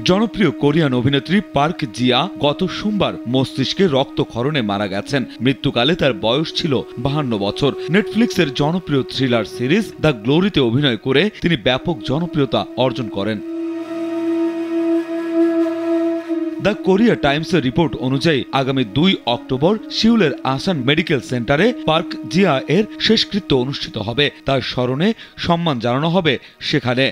জনপ্রিয় কোরিয়ান অভিনেত্রী পার্ক জিয়া গত সোমবার মস্তিষ্কে রক্তক্ষরণে মারা গেছেন। মৃত্যুকালে তার বয়স ছিল 52 বছর। নেটফ্লিক্সের জনপ্রিয় থ্রিলার সিরিজ দ্য গ্লোরিতে অভিনয় করে তিনি ব্যাপক জনপ্রিয়তা অর্জন করেন। দ্য কোরিয়া টাইমসের রিপোর্ট অনুযায়ী আগামী 2 অক্টোবর সিউলের আসান মেডিকেল সেন্টারে পার্ক জিয়া এর শেষকৃত্য অনুষ্ঠিত হবে। তার স্মরণে সম্মান জানানো হবে সেখানে।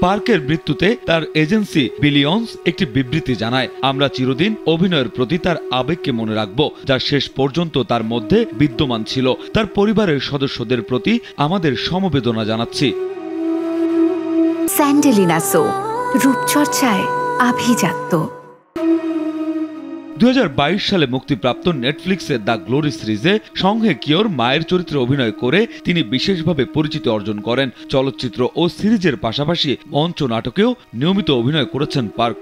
পার্কের মৃত্যুতে তার এজেন্সি বিলিয়ন্স একটি বিবৃতি জানায়, আমরা চিরদিন অভিনয়ের প্রতি তার আবেগকে মনে রাখব, যা শেষ পর্যন্ত তার মধ্যে বিদ্যমান ছিল। তার পরিবারের সদস্যদের প্রতি আমাদের সমবেদনা জানাচ্ছি। স্যান্ডেলিনা সো, রূপচর্চায় আভিজাত্য। 2022 সালে মুক্তিপ্রাপ্ত নেটফ্লিক্সের দ্য গ্লোরি সিরিজে সং হে কিওর মায়ের চরিত্রে অভিনয় করে তিনি বিশেষভাবে পরিচিতি অর্জন করেন। চলচ্চিত্র ও সিরিজের পাশাপাশি মঞ্চ নাটকেও নিয়মিত অভিনয় করেছেন পার্ক।